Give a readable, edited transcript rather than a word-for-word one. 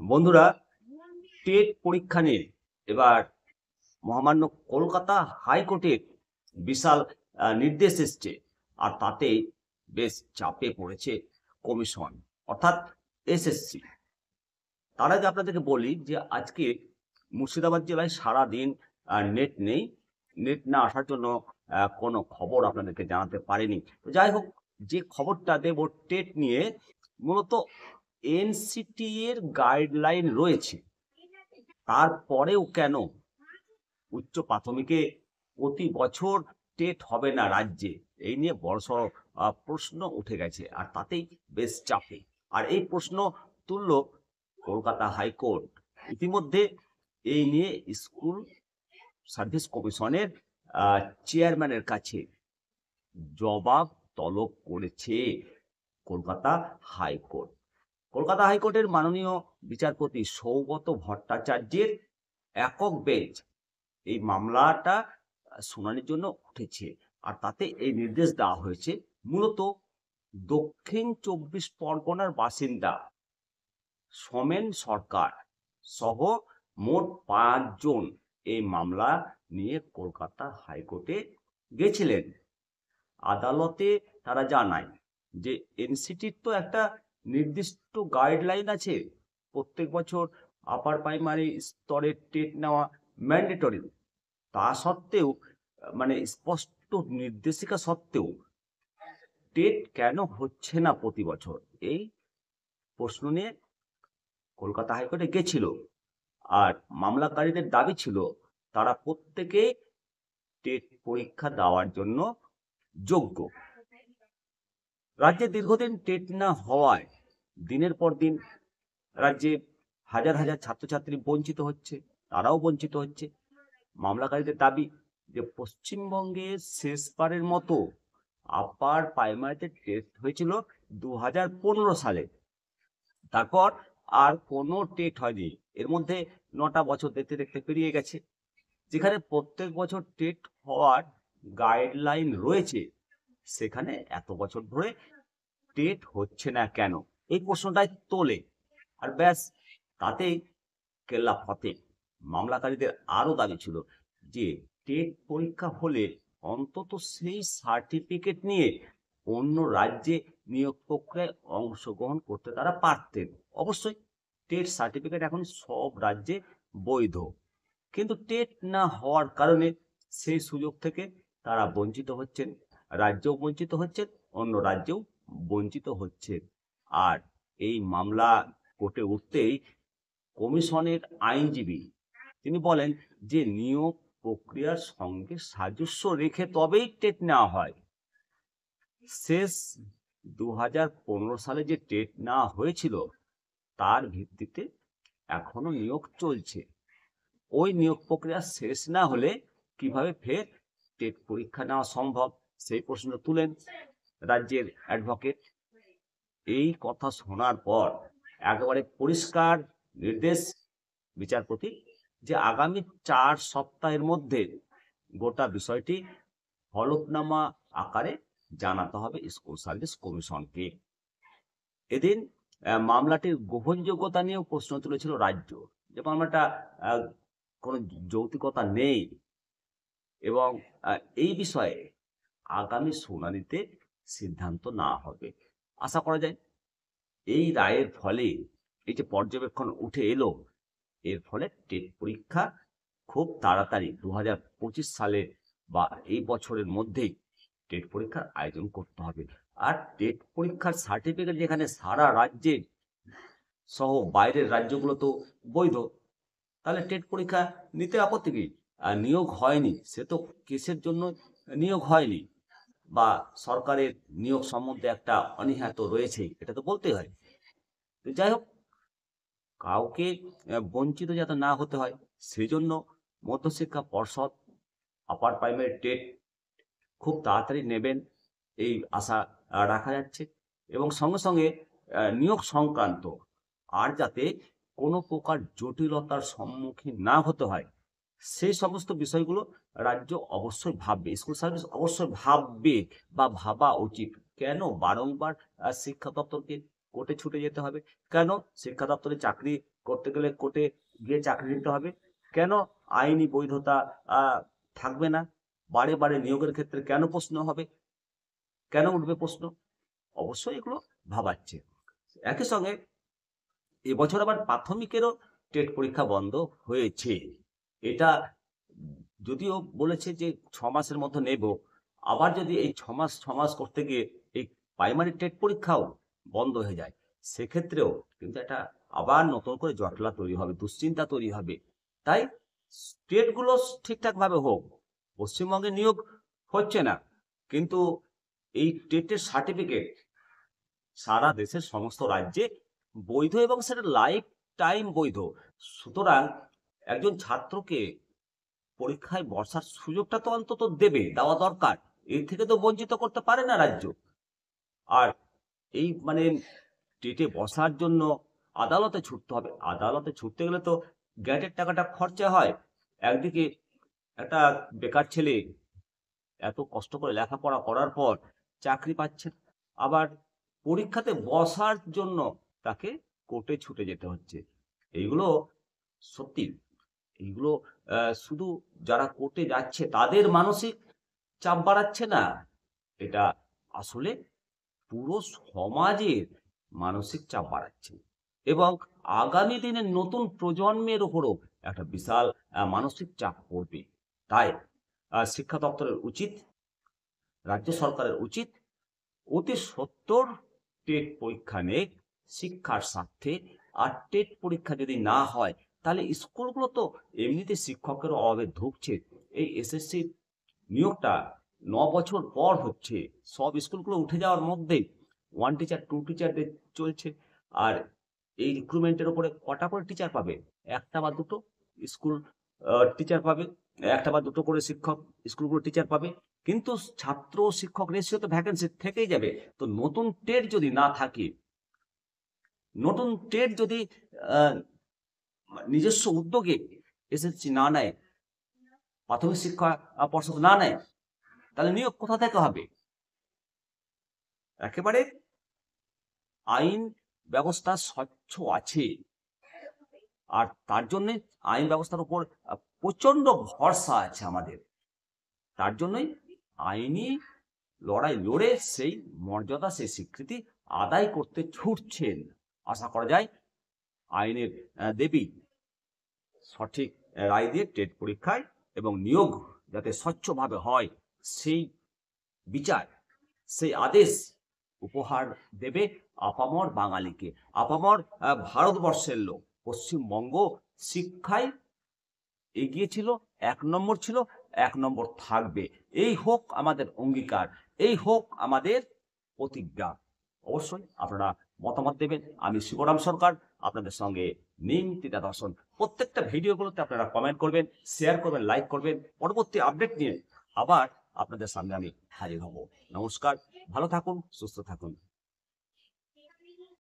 বন্ধুরা, টেট পরীক্ষা নিয়ে এবার মহামান্য কলকাতা হাইকোর্টের বিশাল নির্দেশ এসছে। আর তাতে বেশ চাপে পড়েছে কমিশন, অর্থাৎ এসএসসি। তার আগে আপনাদেরকে বলি যে আজকে মুর্শিদাবাদ জেলায় সারাদিন নেট নেই। নেট না আসার জন্য কোনো খবর আপনাদেরকে জানাতে পারিনি। তো যাই হোক, যে খবরটা দেব টেট নিয়ে, মূলত এনসিটি এর গাইডলাইন রয়েছে, তারপরেও কেন উচ্চ প্রাথমিকে প্রতি বছর টেট হবে না রাজ্যে, এই নিয়ে বড়সড় প্রশ্ন উঠে গেছে। আর তাতেই বেশ চাপে। আর এই প্রশ্ন তুলল কলকাতা হাইকোর্ট। ইতিমধ্যে এই নিয়ে স্কুল সার্ভিস কমিশনের চেয়ারম্যানের কাছে জবাব তলব করেছে কলকাতা হাইকোর্ট। কলকাতা হাইকোর্টের মাননীয় বিচারপতি সৌগত ভট্টাচার্যের একক বেঞ্চ এই মামলাটা শুনানির জন্য উঠেছে। আর তাতে এই নির্দেশ দেওয়া হয়েছে, মূলত দক্ষিণ 24 পরগনার বাসিন্দা সোমেন সরকার সহ মোট 5 জন এই মামলা নিয়ে কলকাতা হাইকোর্টে গেছিলেন। আদালতে তারা জানায় যে এনসিটির তো একটা নির্দিষ্ট গাইডলাইন আছে, প্রত্যেক বছর আপার প্রাইমারি স্তরের টেট নেওয়া ম্যান্ডেটরি। তা সত্ত্বেও স্পষ্ট নির্দেশিকা সত্ত্বেও টেট কেন হচ্ছে না প্রতি বছর, এই প্রশ্ন নিয়ে কলকাতা হাইকোর্টে গেছিল। আর মামলাকারীদের দাবি ছিল তারা প্রত্যেকে টেট পরীক্ষা দেওয়ার জন্য যোগ্য। রাজ্যে দীর্ঘদিন টেট না হওয়ায় দিনের পর দিন রাজ্যে হাজার হাজার ছাত্রছাত্রী বঞ্চিত হচ্ছে, তারাও বঞ্চিত হচ্ছে। মামলাকারীদের দাবি যে পশ্চিমবঙ্গে শেষবারের মতো আপার প্রাইমারিতে টেট হয়েছিল 2015 সালে। তারপর আর কোনো টেট হয়নি। এর মধ্যে 9টা বছর দেখতে দেখতে পেরিয়ে গেছে। যেখানে প্রত্যেক বছর টেট হওয়ার গাইডলাইন রয়েছে, সেখানে এত বছর ধরে টেট হচ্ছে না কেন, এই প্রশ্নটাই তোলে। আর ব্যাস, তাতেই কেল্লা ফতে। মামলাকারীদের আরো দাবি ছিল যে টেট পরীক্ষা হলে অন্তত সেই সার্টিফিকেট নিয়ে অন্য রাজ্যে নিয়োগ প্রক্রিয়ায় অংশগ্রহণ করতে তারা পারতেন। অবশ্যই টেট সার্টিফিকেট এখন সব রাজ্যে বৈধ, কিন্তু টেট না হওয়ার কারণে সেই সুযোগ থেকে তারা বঞ্চিত হচ্ছেন। রাজ্যও বঞ্চিত হচ্ছেন, অন্য রাজ্যেও বঞ্চিত হচ্ছে। আর এই মামলা কোর্টে উঠতেই কমিশনের আইনজীবী তিনি বলেন যে নিয়োগ প্রক্রিয়ার সঙ্গে সাদৃশ্য রেখে তবেই টেট নেওয়া হয়। শেষ 2015 সালে যে টেট নেওয়া হয়েছিল তার ভিত্তিতে এখনো নিয়োগ চলছে। ওই নিয়োগ প্রক্রিয়া শেষ না হলে কিভাবে ফের টেট পরীক্ষা নেওয়া সম্ভব, সেই প্রশ্ন তুলেন রাজ্যের অ্যাডভোকেট। এই কথা শোনার পর একেবারে পরিষ্কার নির্দেশ বিচারপতি যে আগামী 4 সপ্তাহের মধ্যে গোটা বিষয়টি হলফনামা আকারে জানাতে হবে স্কুল সার্ভিস কমিশনকে। এদিন মামলাটির গ্রহণযোগ্যতা নিয়েও প্রশ্ন তুলেছিল রাজ্য, যে মামলাটা কোনো যৌক্তিকতা নেই এবং এই বিষয়ে আগামী শুনানিতে সিদ্ধান্ত না হবে। আশা করা যায় এই রায়ের ফলে, এই যে পর্যবেক্ষণ উঠে এলো, এর ফলে টেট পরীক্ষা খুব তাড়াতাড়ি 2025 সালে বা এই বছরের মধ্যেই টেট পরীক্ষার আয়োজন করতে হবে। আর টেট পরীক্ষার সার্টিফিকেট যেখানে সারা রাজ্যে সহ বাইরের রাজ্যগুলো তো বৈধ, তাহলে টেট পরীক্ষা নিতে আপত্তি কি? আর নিয়োগ হয়নি, সে তো কেসের জন্য নিয়োগ হয়নি, বা সরকারের নিয়োগ সম্বন্ধে একটা অনীহা তো রয়েছেই, এটা তো বলতেই হয়। তো যাই হোক, কাউকে বঞ্চিত যাতে না হতে হয়, সেই জন্য মধ্যশিক্ষা পর্ষদ আপার প্রাইমারি টেট খুব তাড়াতাড়ি নেবেন এই আশা রাখা যাচ্ছে। এবং সঙ্গে সঙ্গে নিয়োগ সংক্রান্ত আর যাতে কোনো প্রকার জটিলতার সম্মুখীন না হতে হয়, সেই সমস্ত বিষয়গুলো রাজ্য অবশ্যই ভাববে, স্কুল সার্ভিস অবশ্যই ভাববে বা ভাবা উচিত। কেন বারংবার শিক্ষা দপ্তরকে কোর্টে ছুটে যেতে হবে? কেন শিক্ষা দপ্তরে চাকরি করতে গেলে কোর্টে গিয়ে চাকরি নিতে হবে? কেন আইনি বৈধতা থাকবে না? বারে বারে নিয়োগের ক্ষেত্রে কেন প্রশ্ন হবে? কেন উঠবে প্রশ্ন? অবশ্যই এগুলো ভাবাচ্ছে। একই সঙ্গে এবছর আবার প্রাথমিকেরও টেট পরীক্ষা বন্ধ হয়েছে। এটা যদিও বলেছে যে 6 মাসের মধ্যে নেব, আবার যদি এই 6 মাস করতে গিয়ে এই প্রাইমারি টেট পরীক্ষাও বন্ধ হয়ে যায়, সেক্ষেত্রেও কিন্তু একটা আবার নতুন করে জটলা তৈরি হবে, দুশ্চিন্তা তৈরি হবে। তাই টেটগুলো ঠিকঠাক ভাবে হোক। পশ্চিমবঙ্গে নিয়োগ হচ্ছে না, কিন্তু এই টেটের সার্টিফিকেট সারা দেশের সমস্ত রাজ্যে বৈধ এবং সেটা লাইফ টাইম বৈধ। সুতরাং একজন ছাত্রকে পরীক্ষায় বসার সুযোগটা তো অন্তত দেওয়া দরকার। এর থেকে তো বঞ্চিত করতে পারে না রাজ্য। আর এই মানে টেটে বসার জন্য আদালতে ছুটতে হবে। আদালতে ছুটতে গেলে তো গ্যাটের টাকাটা খরচা হয়। একদিকে একটা বেকার ছেলে এত কষ্ট করে লেখাপড়া করার পর চাকরি পাচ্ছে না। আবার পরীক্ষাতে বসার জন্য তাকে কোর্টে ছুটে যেতে হচ্ছে। এইগুলো সত্যি, এইগুলো শুধু যারা কোর্টে যাচ্ছে তাদের মানসিক চাপ বাড়াচ্ছে না, এটা আসলে পুরো সমাজের মানসিক চাপ বাড়াচ্ছে এবং আগামী দিনের নতুন প্রজন্মের উপরও একটা বিশাল মানসিক চাপ পড়বে। তাই শিক্ষা দপ্তরের উচিত, রাজ্য সরকারের উচিত অতি সত্বর টেট পরীক্ষা নেই শিক্ষার স্বার্থে। আর টেট পরীক্ষা যদি না হয় তাহলে স্কুলগুলো তো এমনিতে শিক্ষকের অভাবে ধুঁকছে। এই এসএসসি নিয়োগটা 9 বছর পর হচ্ছে, সব স্কুলগুলো উঠে যাওয়ার মধ্যে 1 টিচার 2 টিচারদের চলছে। আর এই রিক্রুটমেন্টের উপরে কটা করে টিচার পাবে? একটা বা দুটো স্কুল টিচার পাবে, একটা বা দুটো করে শিক্ষক স্কুলগুলো টিচার পাবে। কিন্তু ছাত্র শিক্ষক রেশিও তো ভ্যাকেন্সি থেকেই যাবে। তো নতুন টেট যদি না থাকে, নতুন টেট যদি নিজস্ব উদ্যোগে এসএসসি না নেয়, প্রাথমিক শিক্ষা পর্ষদ না নেয়, তাহলে নিয়োগ কোথা থেকে হবে? একেবারে আইন ব্যবস্থা স্বচ্ছ আছে, আর তার জন্য আইন ব্যবস্থার উপর প্রচন্ড ভরসা আছে আমাদের। তার জন্যই আইনি লড়াই লড়ে সেই মর্যাদা, সেই স্বীকৃতি আদায় করতে ছুটছেন। আশা করা যায় আইনের দেবী সঠিক রায় দিয়ে টেট পরীক্ষায় এবং নিয়োগ যাতে স্বচ্ছভাবে হয়, সেই বিচার, সেই আদেশ উপহার দেবে আপামর বাঙালিকে। আপামর ভারতবর্ষের লোক। পশ্চিমবঙ্গ শিক্ষায় এগিয়ে ছিল, 1 নম্বর ছিল, 1 নম্বর থাকবে। এই হোক আমাদের অঙ্গীকার, এই হোক আমাদের প্রতিজ্ঞা। অবশ্যই আপনারা মতামত দেবেন। আমি শিবরাম সরকার আপনাদের সঙ্গে নিমতিতা দর্শন। প্রত্যেকটা ভিডিওগুলোতে আপনারা কমেন্ট করবেন, শেয়ার করবেন, লাইক করবেন। পরবর্তী আপডেট নিয়ে আবার আপনাদের সামনে আমি হাজির হব। নমস্কার, ভালো থাকুন, সুস্থ থাকুন।